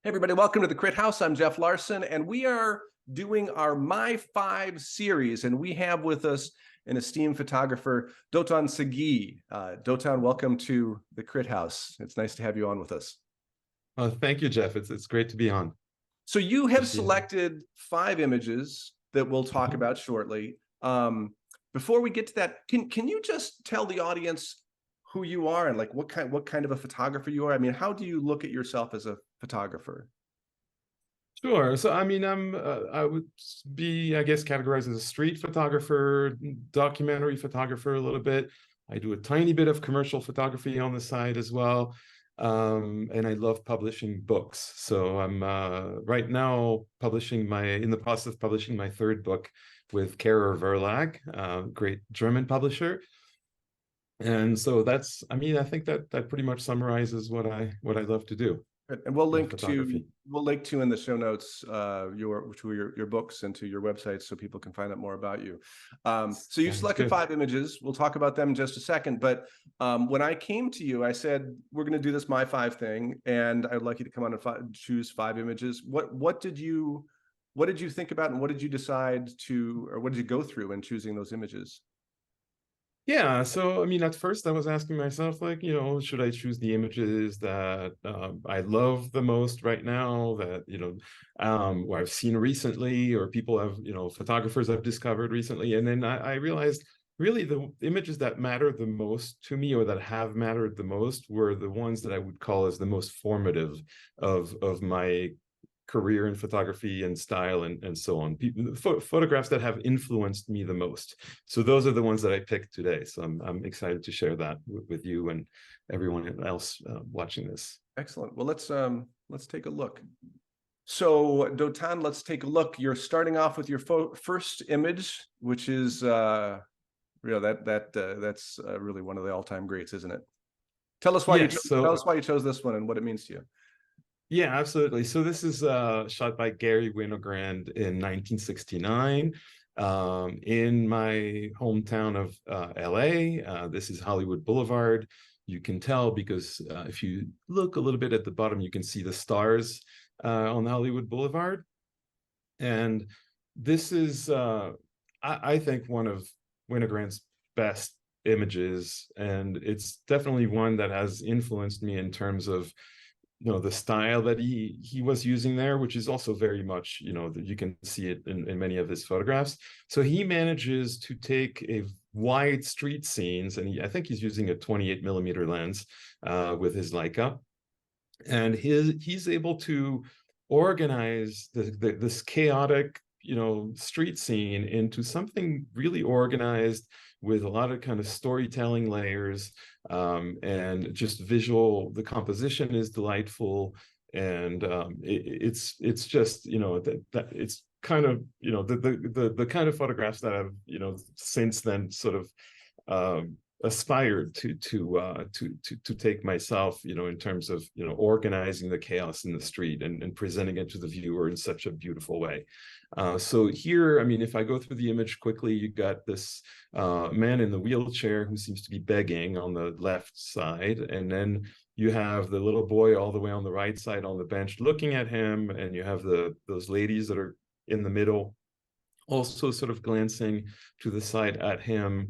Hey everybody, welcome to the Crit House. I'm Jeff Larson, and we are doing our My Five series, and we have with us an esteemed photographer, Dotan Saguy. Dotan, welcome to the Crit House. It's nice to have you on with us. Thank you, Jeff. It's great to be on. So you have selected 5 images that we'll talk about shortly. Before we get to that, can you just tell the audience who you are and like what kind of a photographer you are? I mean, how do you look at yourself as a photographer? Sure. So, I mean, I would be, I guess, categorized as a street photographer, documentary photographer a little bit. I do a tiny bit of commercial photography on the side as well. And I love publishing books. So I'm right now in the process of publishing my 3rd book with Kara Verlag, great German publisher. And so I think that pretty much summarizes what I love to do. And we'll link to in the show notes your books and to your website so people can find out more about you. So you selected 5 images. We'll talk about them in just a second. But when I came to you, I said we're going to do this My Five thing, and I'd like you to come on and choose 5 images. What did you think about, and what did you decide to, or what did you go through in choosing those images? Yeah, so I mean, at first I was asking myself, like, should I choose the images that I love the most right now, that, or I've seen recently, or people have, photographers I've discovered recently. And then I realized really the images that matter the most to me, or that have mattered the most, were the ones that I would call as the most formative of my career in photography and style and so on. Photographs that have influenced me the most. So those are the ones that I picked today. So I'm excited to share that with you and everyone else watching this. Excellent. Well, let's take a look. So Dotan, let's take a look. You're starting off with your first image, which is that's really one of the all-time greats, isn't it? Tell us why tell us why you chose this one and what it means to you. Yeah, absolutely. So this is shot by Gary Winogrand in 1969 in my hometown of LA. This is Hollywood Boulevard. You can tell because if you look a little bit at the bottom, you can see the stars on Hollywood Boulevard. And this is, I think, one of Winogrand's best images. And it's definitely one that has influenced me in terms of the style that he was using there, which is also very much, that you can see it in many of his photographs. So he manages to take a wide street scenes, and I think he's using a 28mm lens with his Leica, and he's able to organize this chaotic, street scene into something really organized, with a lot of kind of storytelling layers, and just visual. The composition is delightful, and it's just that it's kind of the kind of photographs that I've since then sort of aspired to take myself, in terms of organizing the chaos in the street and presenting it to the viewer in such a beautiful way. So here, I mean, if I go through the image quickly, you got this man in the wheelchair who seems to be begging on the left side, and then you have the little boy all the way on the right side on the bench looking at him, and you have those ladies that are in the middle also sort of glancing to the side at him.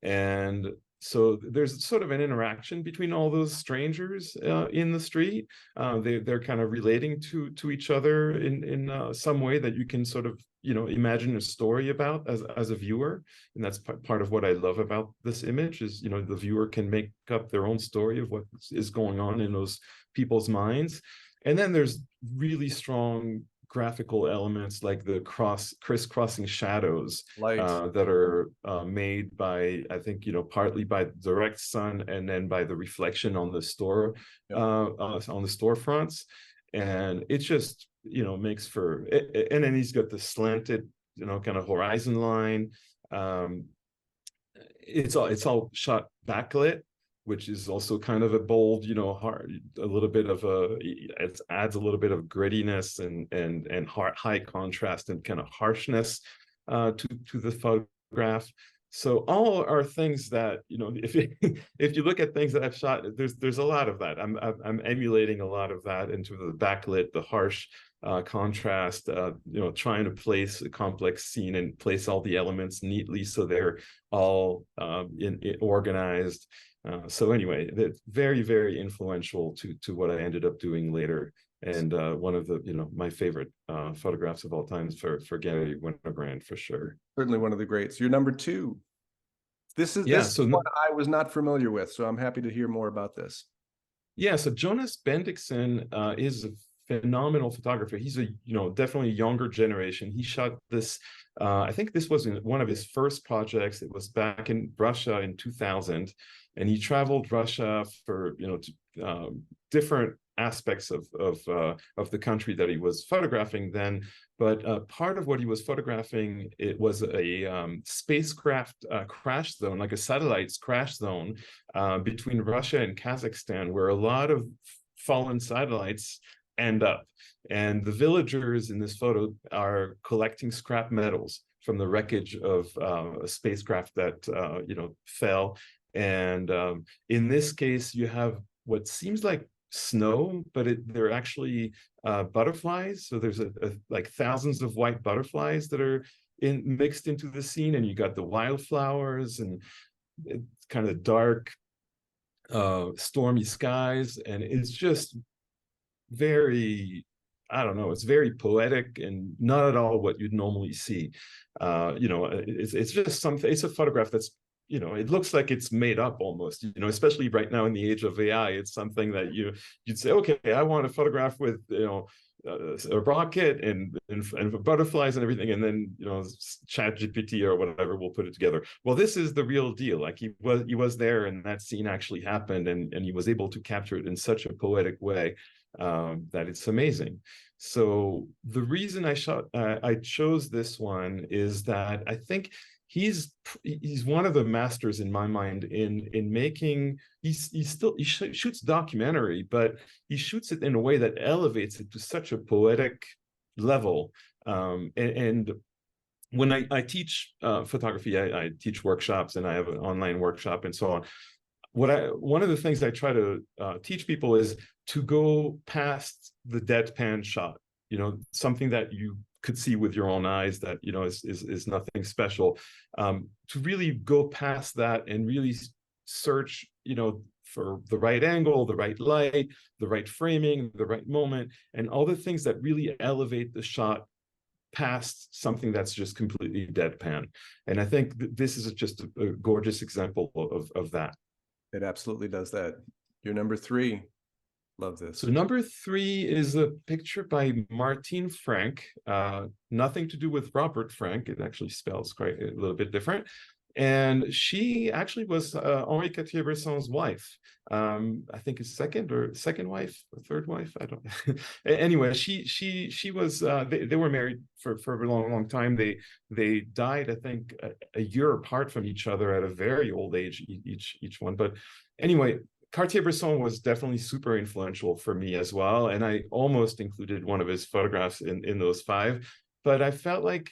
And so there's sort of an interaction between all those strangers in the street. They're kind of relating to each other in some way that you can sort of imagine a story about as a viewer. And that's part of what I love about this image is the viewer can make up their own story of what is going on in those people's minds. And then there's really strong graphical elements like the crisscrossing shadows that are made by, I think, partly by direct sun and then by the reflection on the store, on the storefronts. And it just, makes for, and then he's got the slanted, kind of horizon line. It's all shot backlit, which is also kind of a bold, hard, a little bit of it adds a little bit of grittiness and high contrast and kind of harshness to the photograph. So all are things that, you know, if you, if you look at things that I've shot, there's a lot of that. I'm emulating a lot of that into the backlit, the harsh contrast, you know, trying to place a complex scene and place all the elements neatly so they're all organized. So anyway, that's very, very influential to what I ended up doing later. And one of the, you know, my favorite photographs of all time for Gary Winogrand, for sure. Certainly one of the greats. You're number two. This is So one I was not familiar with, so I'm happy to hear more about this. Yeah, so Jonas Bendixen is a phenomenal photographer. He's a, you know, definitely younger generation. He shot this, I think this was in one of his first projects. It was back in Russia in 2000, and he traveled Russia for, you know, different aspects of the country that he was photographing then. But part of what he was photographing, it was a spacecraft crash zone, like a satellite's crash zone between Russia and Kazakhstan, where a lot of fallen satellites end up. And the villagers in this photo are collecting scrap metals from the wreckage of a spacecraft that, you know, fell. And in this case, you have what seems like snow, but they're actually butterflies. So there's like thousands of white butterflies that are mixed into the scene, and you got the wildflowers and kind of dark, stormy skies, and it's just very, I don't know, it's very poetic and not at all what you'd normally see. You know, it's just something. It's a photograph that's, you know, it looks like it's made up almost, you know, especially right now in the age of AI. It's something that you'd say, okay, I want a photograph with, you know, a rocket and butterflies and everything, and then, you know, Chat GPT or whatever will put it together. Well, this is the real deal. Like he was there, and that scene actually happened, and he was able to capture it in such a poetic way that it's amazing. So the reason I chose this one is that I think he's one of the masters in my mind in making. He shoots documentary, but he shoots it in a way that elevates it to such a poetic level. And when I teach photography, I teach workshops, and I have an online workshop and so on. One of the things I try to teach people is to go past the deadpan shot, you know, something that you could see with your own eyes that, you know, is nothing special, to really go past that and really search, you know, for the right angle, the right light, the right framing, the right moment, and all the things that really elevate the shot past something that's just completely deadpan. And I think this is just a gorgeous example of that. It absolutely does that. You're number three. Love this. So number three is a picture by Martine Frank. Nothing to do with Robert Frank. It actually spells quite a little bit different. And she actually was Henri Cartier-Bresson's wife. I think his second wife or third wife. I don't. Anyway, she was. They were married for a long time. They died, I think, a year apart from each other at a very old age, each one. But anyway, Cartier-Bresson was definitely super influential for me as well, and I almost included one of his photographs in those five. But I felt like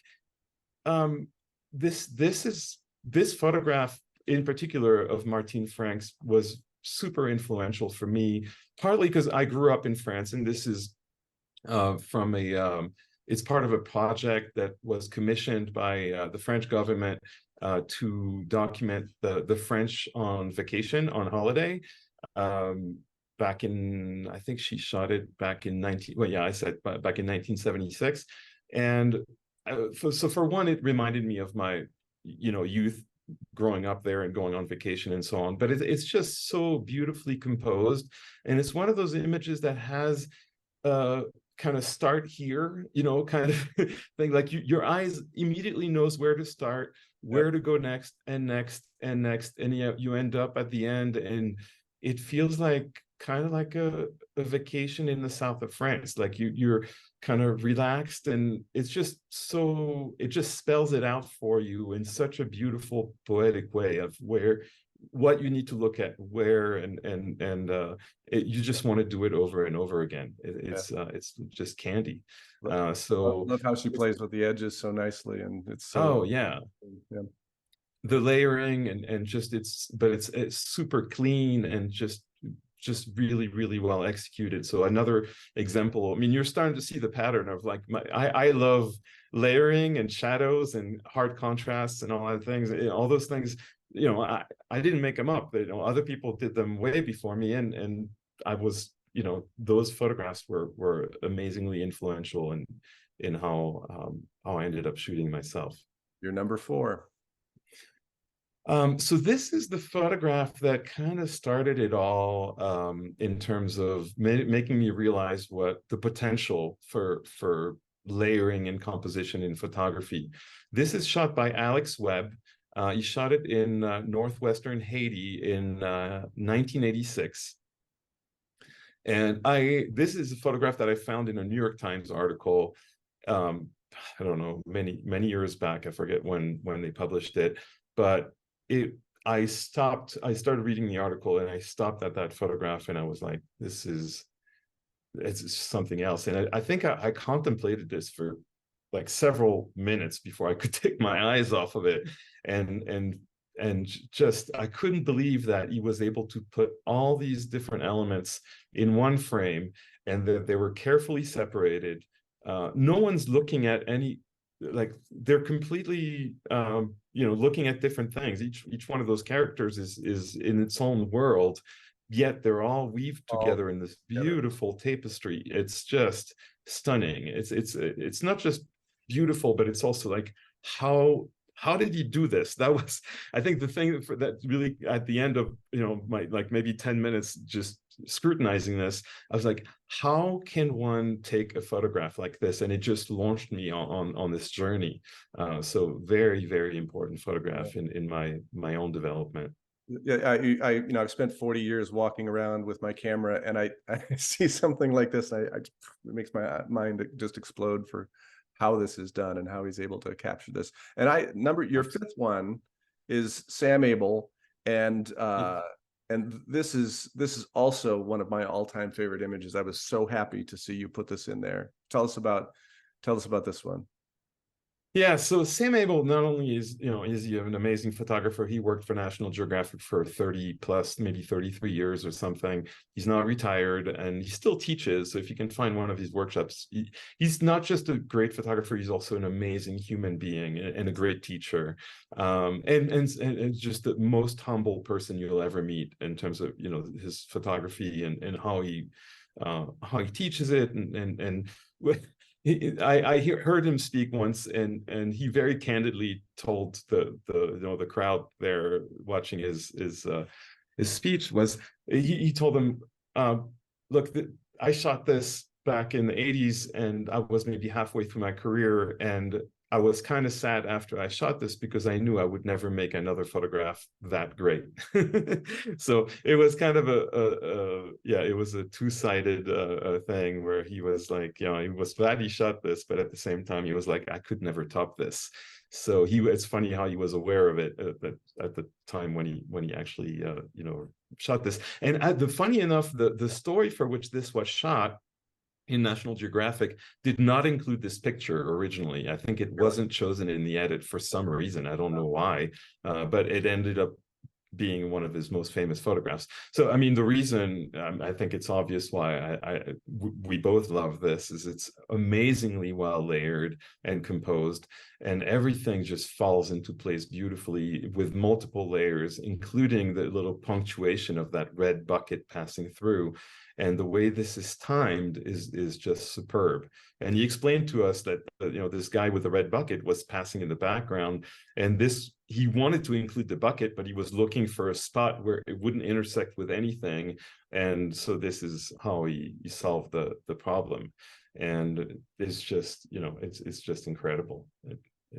this photograph in particular of Martine Frank's was super influential for me, partly because I grew up in France, and this is from it's part of a project that was commissioned by the French government to document the French on vacation, on holiday. Back in, I think she shot it back in back in 1976. And so for one, it reminded me of my, you know, youth growing up there and going on vacation and so on. But it's just so beautifully composed. And it's one of those images that has kind of start here, you know, kind of thing, like your eyes immediately knows where to start, where to go next and next and next. And you end up at the end, and it feels like kind of like a vacation in the south of France. Like you're kind of relaxed, and it's just so, it just spells it out for you in such a beautiful, poetic way of what you need to look at, where, you just want to do it over and over again. It's just candy. So love how she plays with the edges so nicely, and it's so. Oh yeah. the layering and just it's super clean and just really, really well executed. So another example, I mean, you're starting to see the pattern of like, I love layering and shadows and hard contrasts and all that things, all those things, you know, I didn't make them up. You know, other people did them way before me. And I was, you know, those photographs were amazingly influential in how I ended up shooting myself. Your number 4. So this is the photograph that kind of started it all, in terms of making me realize what the potential for layering and composition in photography. This is shot by Alex Webb. He shot it in northwestern Haiti in 1986. And this is a photograph that I found in a New York Times article. I don't know, many years back. I forget when they published it, but I started reading the article and I stopped at that photograph and I was like, it's something else. And I think I contemplated this for like several minutes before I could take my eyes off of it. And just, I couldn't believe that he was able to put all these different elements in one frame and that they were carefully separated. No one's looking at any, like, they're completely, you know, looking at different things. Each one of those characters is in its own world, yet they're all weaved together in this beautiful tapestry. It's just stunning. It's not just beautiful, but it's also like, how did he do this? That was, I think, the thing that really at the end of, you know, my like maybe 10 minutes just scrutinizing this, I was like, how can one take a photograph like this? And it just launched me on this journey. So very, very important photograph in my own development. Yeah, you know, I've spent 40 years walking around with my camera, and I see something like this. It makes my mind just explode for how this is done and how he's able to capture this. And your 5th one is Sam Abel, and this is also one of my all-time favorite images. I was so happy to see you put this in there. Tell us about this one. Yeah, so Sam Abel not only is he an amazing photographer. He worked for National Geographic for 30 plus, maybe 33 years or something. He's not retired and he still teaches. So if you can find one of his workshops, he's not just a great photographer, he's also an amazing human being and a great teacher. And just the most humble person you'll ever meet in terms of, you know, his photography and how he teaches it and I heard him speak once, and he very candidly told the crowd there watching his speech was he told them, look, I shot this back in the 80s and I was maybe halfway through my career, and I was kind of sad after I shot this because I knew I would never make another photograph that great. So it was kind of it was a two-sided thing where he was like, you know, he was glad he shot this, but at the same time he was like, I could never top this. So it's funny how he was aware of it at the time when he actually you know, shot this. And funny enough, the story for which this was shot in National Geographic did not include this picture originally. I think it wasn't chosen in the edit for some reason. I don't know why, but it ended up being one of his most famous photographs. So, I mean, the reason I think it's obvious why we both love this is it's amazingly well layered and composed, and everything just falls into place beautifully with multiple layers, including the little punctuation of that red bucket passing through. And the way this is timed is just superb. And he explained to us that, you know, this guy with the red bucket was passing in the background, and he wanted to include the bucket, but he was looking for a spot where it wouldn't intersect with anything. And so this is how he solved the problem. And it's just, you know, it's just incredible.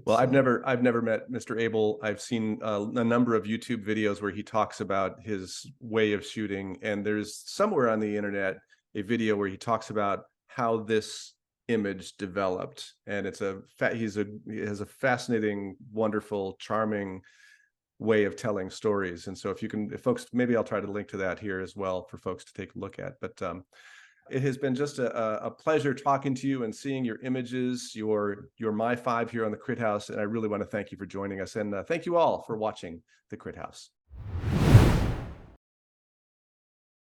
Well, I've never met Mr. Abel. I've seen a number of YouTube videos where he talks about his way of shooting, and there's somewhere on the internet a video where he talks about how this image developed, and he has a fascinating, wonderful, charming way of telling stories. And so if folks, maybe I'll try to link to that here as well for folks to take a look at. But It has been just a pleasure talking to you and seeing your images, your My Five here on the Crit House. And I really want to thank you for joining us. And thank you all for watching the Crit House.